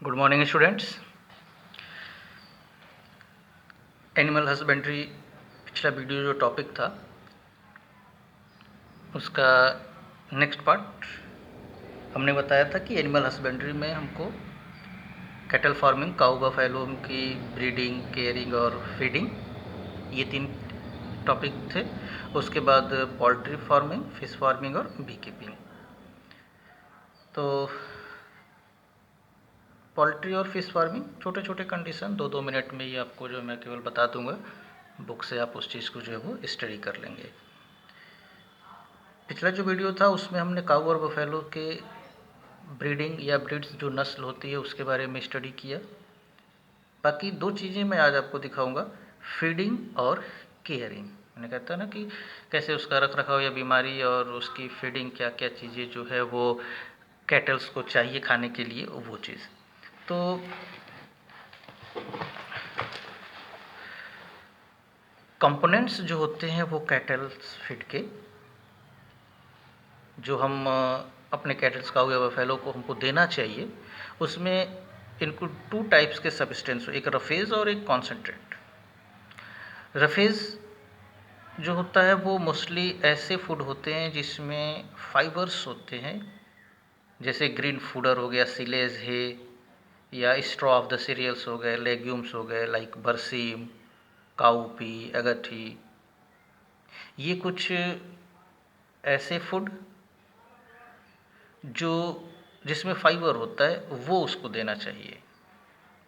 Good morning students. Animal husbandry पिछला video जो topic था उसका नेक्स्ट पार्ट हमने बताया था कि एनिमल हस्बेंड्री में हमको कैटल फार्मिंग, काऊ बफैलो की ब्रीडिंग, केयरिंग और फीडिंग, ये 3 टॉपिक थे। उसके बाद पोल्ट्री फार्मिंग, फिश फार्मिंग और बी कीपिंग। तो पोल्ट्री और फिश फार्मिंग छोटे छोटे कंडीशन 2-2 मिनट में ही आपको जो मैं केवल बता दूंगा, बुक से आप उस चीज़ को जो है वो स्टडी कर लेंगे। पिछला जो वीडियो था उसमें हमने काऊ और बफेलो के ब्रीडिंग या ब्रीड्स जो नस्ल होती है उसके बारे में स्टडी किया। बाकी 2 चीज़ें मैं आज आपको दिखाऊंगा, फीडिंग और केयरिंग। मैंने कहता ना कि कैसे उसका रख रखाव या बीमारी और उसकी फीडिंग, क्या क्या चीज़ें जो है वो कैटल्स को चाहिए खाने के लिए, वो चीज़। तो कंपोनेंट्स जो होते हैं वो कैटल्स फीड के, जो हम अपने कैटल्स काऊ या बफेलो को हमको देना चाहिए, उसमें इनको 2 टाइप्स के सब्सटेंस, एक रफेज और एक कॉन्सेंट्रेट। रफेज जो होता है वो मोस्टली ऐसे फूड होते हैं जिसमें फाइबर्स होते हैं, जैसे ग्रीन फूडर हो गया, सिलेज है, या स्ट्रॉ ऑफ द सीरियल्स हो गए, लेग्यूम्स हो गए लाइक बरसीम, काउपी, अगठी। ये कुछ ऐसे फूड जो जिसमें फाइबर होता है वो उसको देना चाहिए,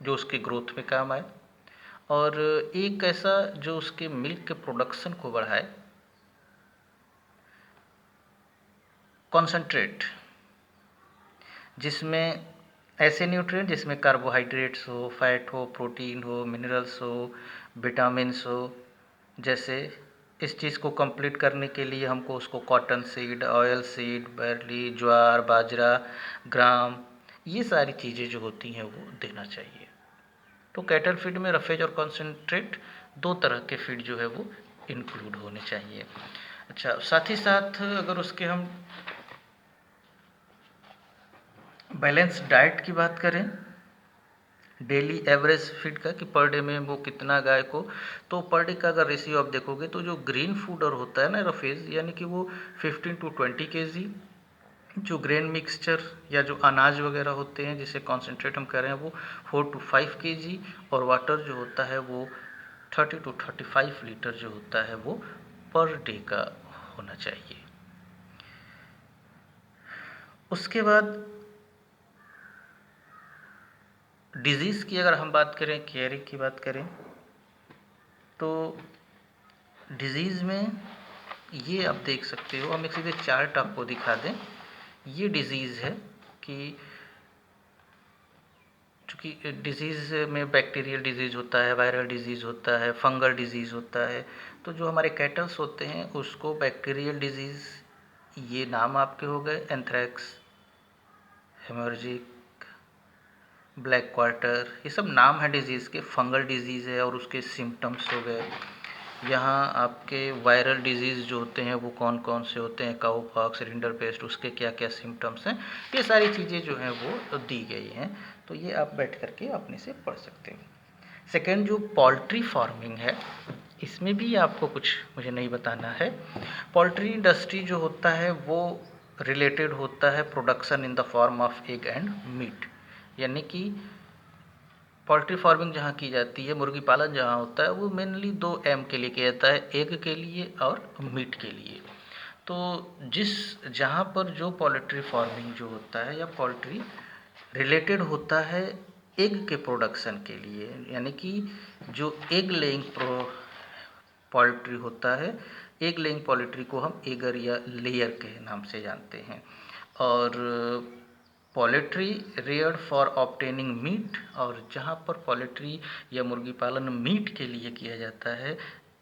जो उसके ग्रोथ में काम आए। और एक ऐसा जो उसके मिल्क के प्रोडक्शन को बढ़ाए, कॉन्सेंट्रेट, जिसमें ऐसे न्यूट्रिएंट जिसमें कार्बोहाइड्रेट्स हो, फैट हो, प्रोटीन हो, मिनरल्स हो, विटामिन्स हो। जैसे इस चीज़ को कंप्लीट करने के लिए हमको उसको cotton seed, oil seed, barley, jowar, bajra, gram, ये सारी चीज़ें जो होती हैं वो देना चाहिए। तो कैटल फीड में रफेज और कॉन्सेंट्रेट 2 तरह के फीड जो है वो इंक्लूड होने चाहिए। अच्छा, साथ ही साथ अगर उसके हम बैलेंस डाइट की बात करें, डेली एवरेज फीड का कि पर डे में वो कितना गाय को, तो पर डे का अगर रेशियो आप देखोगे तो जो ग्रीन फूडर होता है ना रफेज, यानी कि वो 15 to 20 kg, जो ग्रेन मिक्सचर या जो अनाज वगैरह होते हैं जिसे कॉन्सेंट्रेट हम कह रहे हैं, वो 4 to 5 kg, और वाटर जो होता है वो 30 to 35 लीटर जो होता है वो पर डे का होना चाहिए। उसके बाद डिजीज़ की अगर हम बात करें, केयरिंग की बात करें, तो डिजीज़ में ये आप देख सकते हो, हम एक सीधे चार्ट आपको दिखा दें। ये डिजीज़ है कि चूँकि डिजीज़ में बैक्टीरियल डिजीज़ होता है, वायरल डिजीज़ होता है, फंगल डिजीज़ होता है। तो जो हमारे कैटल्स होते हैं उसको बैक्टीरियल डिजीज़, ये नाम आपके हो गए, एंथ्रैक्स, हेमोरेजिक, ब्लैक क्वार्टर, ये सब नाम है डिजीज़ के। फंगल डिजीज़ है और उसके सिम्टम्स हो गए। यहाँ आपके वायरल डिजीज़ जो होते हैं वो कौन कौन से होते हैं, काऊ पॉक्स, रिंडरपेस्ट, उसके क्या क्या सिम्टम्स हैं, ये सारी चीज़ें जो हैं वो दी गई हैं। तो ये आप बैठ करके अपने से पढ़ सकते हो। सेकेंड, जो पोल्ट्री फार्मिंग है, इसमें भी आपको कुछ मुझे नहीं बताना है। पोल्ट्री इंडस्ट्री जो होता है वो रिलेटेड होता है production in the form of egg and meat, यानी कि पोल्ट्री फार्मिंग जहाँ की जाती है, मुर्गी पालन जहाँ होता है, वो मेनली 2 एम के लिए किया जाता है, एग के लिए और मीट के लिए। तो जहाँ पर जो पोल्ट्री फार्मिंग जो होता है या पोल्ट्री रिलेटेड होता है एग के प्रोडक्शन के लिए, यानी कि जो एग लेइंग पोल्ट्री होता है, एग लेइंग पोल्ट्री को हम एगर या लेयर के नाम से जानते हैं। और poultry reared for obtaining meat, और जहाँ पर पोल्ट्री या मुर्गी पालन मीट के लिए किया जाता है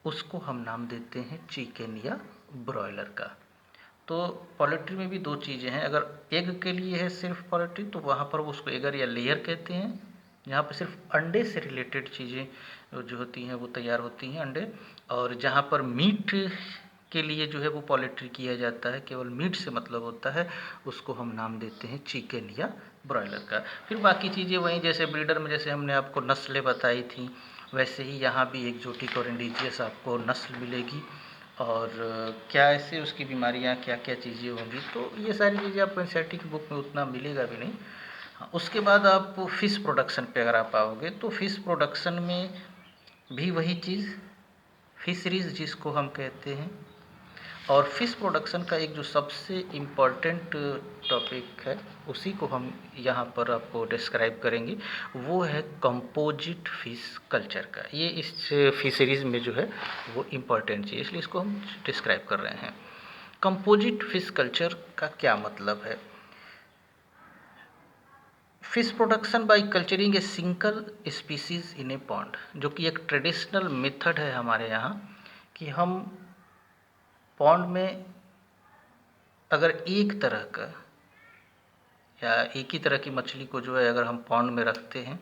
उसको हम नाम देते हैं चिकन या ब्रॉयलर का। तो पोल्ट्री में भी 2 चीज़ें हैं, अगर एग के लिए है सिर्फ पोल्ट्री तो वहाँ पर वो उसको एगर या लेयर कहते हैं, जहाँ पर सिर्फ अंडे से रिलेटेड चीज़ें जो होती हैं वो तैयार होती हैं, अंडे। और जहाँ पर मीट के लिए जो है वो पोल्ट्री किया जाता है, केवल मीट से मतलब होता है, उसको हम नाम देते हैं चिकन या ब्रॉयलर का। फिर बाकी चीज़ें वहीं, जैसे ब्रीडर में जैसे हमने आपको नस्लें बताई थी, वैसे ही यहाँ भी एक्जोटिक और इंडिजियस आपको नस्ल मिलेगी, और क्या ऐसे उसकी बीमारियाँ क्या क्या चीज़ें होंगी, तो ये सारी चीज़ें आपको एनसीईआरटी की बुक में उतना मिलेगा भी नहीं। हाँ, उसके बाद आप फ़िश प्रोडक्शन पे अगर आप आओगे तो फ़िश प्रोडक्शन में भी वही चीज़, फिशरीज जिसको हम कहते हैं। और फ़िश प्रोडक्शन का एक जो सबसे इम्पॉर्टेंट टॉपिक है, उसी को हम यहाँ पर आपको डिस्क्राइब करेंगे, वो है कंपोजिट फ़िश कल्चर का। ये इस फिशरीज़ में जो है वो इम्पॉर्टेंट चीज़, इसलिए इसको हम डिस्क्राइब कर रहे हैं। कंपोजिट फ़िश कल्चर का क्या मतलब है? Fish production by culturing a single species in A pond, जो कि एक ट्रेडिशनल मेथड है हमारे यहाँ, कि हम पॉन्ड में अगर एक तरह का या एक ही तरह की मछली को जो है अगर हम पॉन्ड में रखते हैं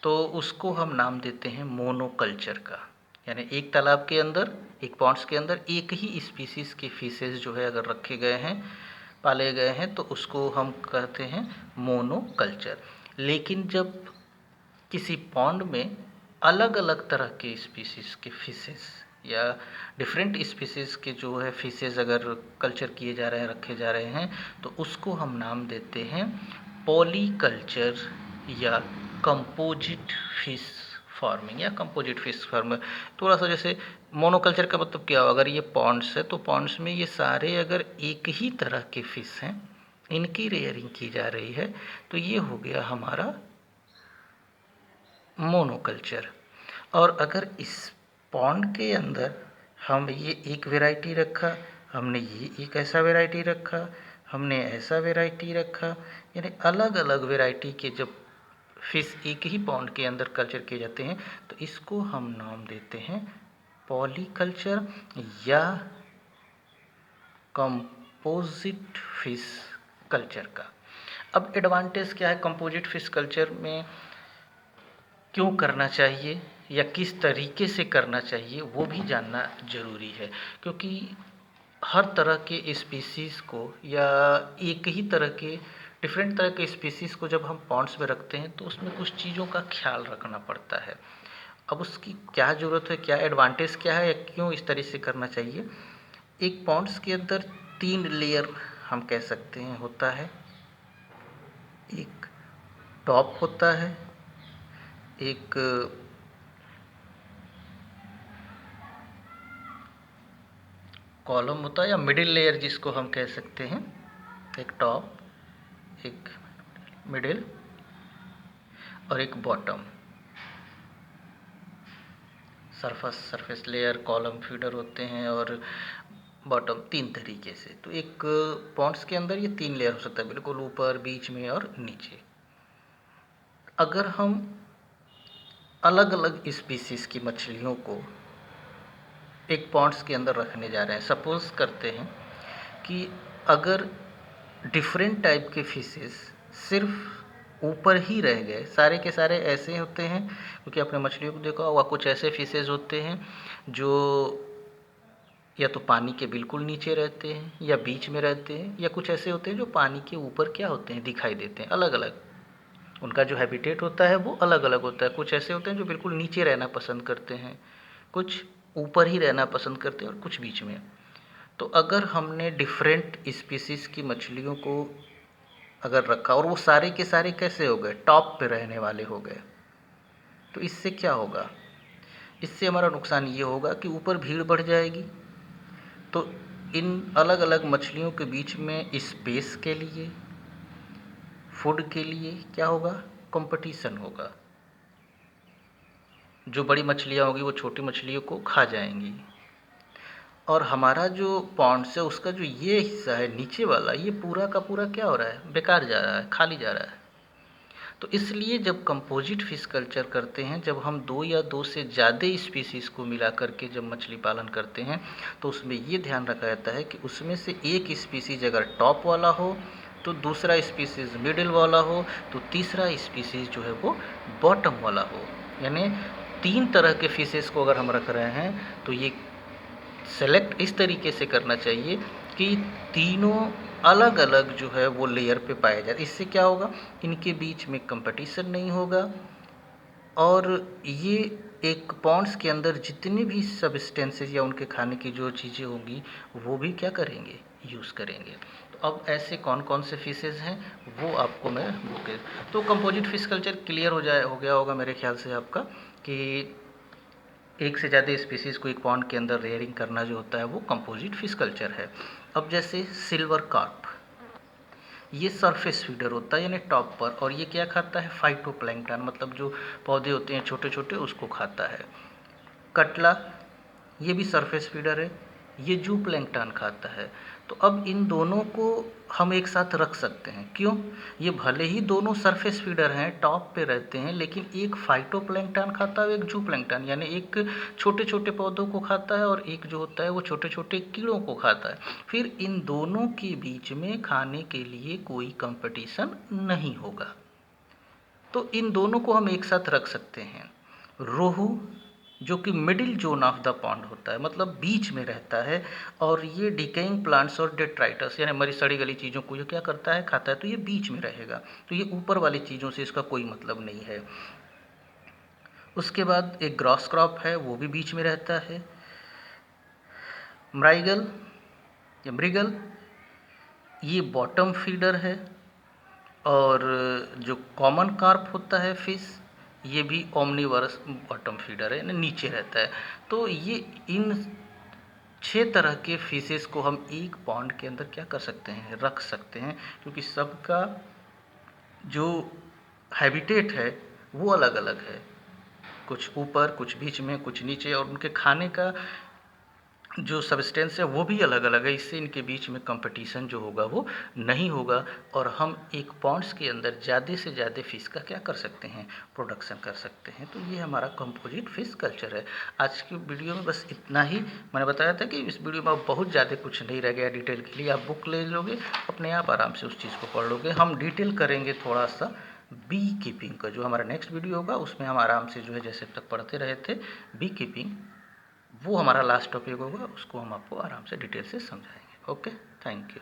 तो उसको हम नाम देते हैं मोनोकल्चर का। यानी एक तालाब के अंदर, एक पॉन्ड्स के अंदर एक ही स्पीसीज़ के फिशेज़ जो है अगर रखे गए हैं, पाले गए हैं, तो उसको हम कहते हैं मोनोकल्चर। लेकिन जब किसी पॉन्ड में अलग अलग तरह के स्पीसीज़ के फिशेज़ या डिफरेंट स्पीसीज़ के जो है फिशेज़ अगर कल्चर किए जा रहे हैं, रखे जा रहे हैं, तो उसको हम नाम देते हैं पॉलीकल्चर या कंपोजिट फिश फार्मिंग या कंपोजिट फिश फार्म। थोड़ा सा जैसे मोनोकल्चर का मतलब क्या होगा, अगर ये पॉन्ड्स है तो पॉन्ड्स में ये सारे अगर एक ही तरह के फिश हैं, इनकी रेयरिंग की जा रही है, तो ये हो गया हमारा मोनोकल्चर। और अगर इस पॉन्ड के अंदर हम ये एक वैरायटी रखा, हमने ये एक ऐसा वैरायटी रखा, हमने ऐसा वैरायटी रखा, यानी अलग अलग वैरायटी के जब फिश एक ही पॉन्ड के अंदर कल्चर किए जाते हैं, तो इसको हम नाम देते हैं पॉलीकल्चर या कंपोजिट फिश कल्चर का। अब एडवांटेज क्या है कंपोजिट फिश कल्चर में, क्यों करना चाहिए या किस तरीके से करना चाहिए, वो भी जानना ज़रूरी है। क्योंकि हर तरह के स्पीसीज़ को या एक ही तरह के डिफरेंट तरह के स्पीसीज़ को जब हम पॉन्ड्स में रखते हैं तो उसमें कुछ चीज़ों का ख्याल रखना पड़ता है। अब उसकी क्या ज़रूरत है, क्या एडवांटेज क्या है, या क्यों इस तरह से करना चाहिए। एक पॉन्ड्स के अंदर 3 लेयर हम कह सकते हैं होता है। एक टॉप होता है, एक कॉलम होता है या मिडिल लेयर जिसको हम कह सकते हैं, एक टॉप, एक मिडिल और एक bottom. Surface layer, column, feeder होते हैं और बॉटम, 3 तरीके से। तो एक पॉन्ड्स के अंदर ये 3 लेयर हो सकता है, बिल्कुल ऊपर, बीच में और नीचे। अगर हम अलग अलग स्पीसीज़ की मछलियों को एक पॉन्ड्स के अंदर रखने जा रहे हैं, सपोज़ करते हैं कि अगर डिफरेंट टाइप के फिशेस सिर्फ ऊपर ही रह गए, सारे के सारे ऐसे होते हैं, क्योंकि आपने मछलियों को देखा होगा, कुछ ऐसे फिशेस होते हैं जो या तो पानी के बिल्कुल नीचे रहते हैं या बीच में रहते हैं, या कुछ ऐसे होते हैं जो पानी के ऊपर क्या होते हैं, दिखाई देते हैं। अलग अलग उनका जो हैबिटेट होता है वो अलग अलग होता है। कुछ ऐसे होते हैं जो बिल्कुल नीचे रहना पसंद करते हैं, कुछ ऊपर ही रहना पसंद करते हैं और कुछ बीच में। तो अगर हमने डिफरेंट स्पीसीज़ की मछलियों को अगर रखा और वो सारे के सारे कैसे हो गए, टॉप पे रहने वाले हो गए, तो इससे क्या होगा, इससे हमारा नुकसान ये होगा कि ऊपर भीड़ बढ़ जाएगी। तो इन अलग अलग मछलियों के बीच में स्पेस के लिए, फूड के लिए क्या होगा, कंपटीशन होगा। जो बड़ी मछलियाँ होंगी वो छोटी मछलियों को खा जाएंगी, और हमारा जो पॉन्ड्स है उसका जो ये हिस्सा है नीचे वाला, ये पूरा का पूरा क्या हो रहा है, बेकार जा रहा है, खाली जा रहा है। तो इसलिए जब कंपोजिट फिश कल्चर करते हैं, जब हम 2 या 2 से ज़्यादा स्पीसीज़ को मिला करके जब मछली पालन करते हैं, तो उसमें ये ध्यान रखा जाता है कि उसमें से एक स्पीसीज़ अगर टॉप वाला हो, तो दूसरा स्पीसीज़ मिडिल वाला हो, तो तीसरा स्पीसीज़ जो है वो बॉटम वाला हो। यानी 3 तरह के फिशेस को अगर हम रख रहे हैं तो ये सेलेक्ट इस तरीके से करना चाहिए कि तीनों अलग अलग जो है वो लेयर पे पाए जाए। इससे क्या होगा, इनके बीच में कंपटीशन नहीं होगा और ये एक पॉन्ड्स के अंदर जितनी भी सब्सटेंसेस या उनके खाने की जो चीज़ें होंगी वो भी क्या करेंगे, यूज़ करेंगे। तो अब ऐसे कौन कौन से फिशेज़ हैं वो आपको मैं बुक। तो कंपोजिट फिश कल्चर क्लियर हो गया होगा मेरे ख्याल से आपका, कि एक से ज़्यादा स्पीसीज़ को एक पॉन्ड के अंदर रेयरिंग करना जो होता है वो कंपोजिट फिश कल्चर है। अब जैसे सिल्वर कार्प, ये सरफेस फीडर होता है यानी टॉप पर, और ये क्या खाता है, फाइटोप्लैंक्टन, मतलब जो पौधे होते हैं छोटे छोटे उसको खाता है। कटला, ये भी सरफेस फीडर है, ये जू प्लैंक्टन खाता है। तो अब इन दोनों को हम एक साथ रख सकते हैं, क्यों, ये भले ही दोनों सरफेस फीडर हैं, टॉप पे रहते हैं, लेकिन एक फाइटोप्लैंक्टन खाता है और एक जू प्लैंक्टन, यानी एक छोटे छोटे पौधों को खाता है और एक जो होता है वो छोटे छोटे कीड़ों को खाता है। फिर इन दोनों के बीच में खाने के लिए कोई कंपटीशन नहीं होगा, तो इन दोनों को हम एक साथ रख सकते हैं। रोहू, जो कि middle zone of the pond होता है, मतलब बीच में रहता है, और ये डिकेइंग प्लांट्स और डेट्राइटस यानी मरी सड़ी गली चीज़ों को ये क्या करता है, खाता है, तो ये बीच में रहेगा, तो ये ऊपर वाली चीज़ों से इसका कोई मतलब नहीं है। उसके बाद एक ग्रॉस क्रॉप है, वो भी बीच में रहता है। मृगल या मृगल, ये बॉटम फीडर है, और जो कॉमन कार्प होता है फिश, ये भी ओमनीवरस बॉटम फीडर है, यानी नीचे रहता है। तो ये इन 6 तरह के फिशेस को हम एक पॉन्ड के अंदर क्या कर सकते हैं, रख सकते हैं, क्योंकि सबका जो हैबिटेट है वो अलग अलग है, कुछ ऊपर, कुछ बीच में, कुछ नीचे, और उनके खाने का जो सब्सटेंस है वो भी अलग अलग है। इससे इनके बीच में कंपटीशन जो होगा वो नहीं होगा, और हम एक पॉन्ड्स के अंदर ज़्यादा से ज़्यादा फिश का क्या कर सकते हैं, प्रोडक्शन कर सकते हैं। तो ये हमारा कंपोजिट फिश कल्चर है। आज की वीडियो में बस इतना ही। मैंने बताया था कि इस वीडियो में अब बहुत ज़्यादा कुछ नहीं रह गया डिटेल के लिए, आप बुक ले लोगे अपने आप आराम से उस चीज़ को पढ़ लोगे। हम डिटेल करेंगे थोड़ा सा बी कीपिंग का, जो हमारा नेक्स्ट वीडियो होगा उसमें हम आराम से जो है जैसे अब तक पढ़ते रहे थे बी कीपिंग, वो हमारा लास्ट टॉपिक होगा, उसको हम आपको आराम से डिटेल से समझाएंगे। Okay, thank you.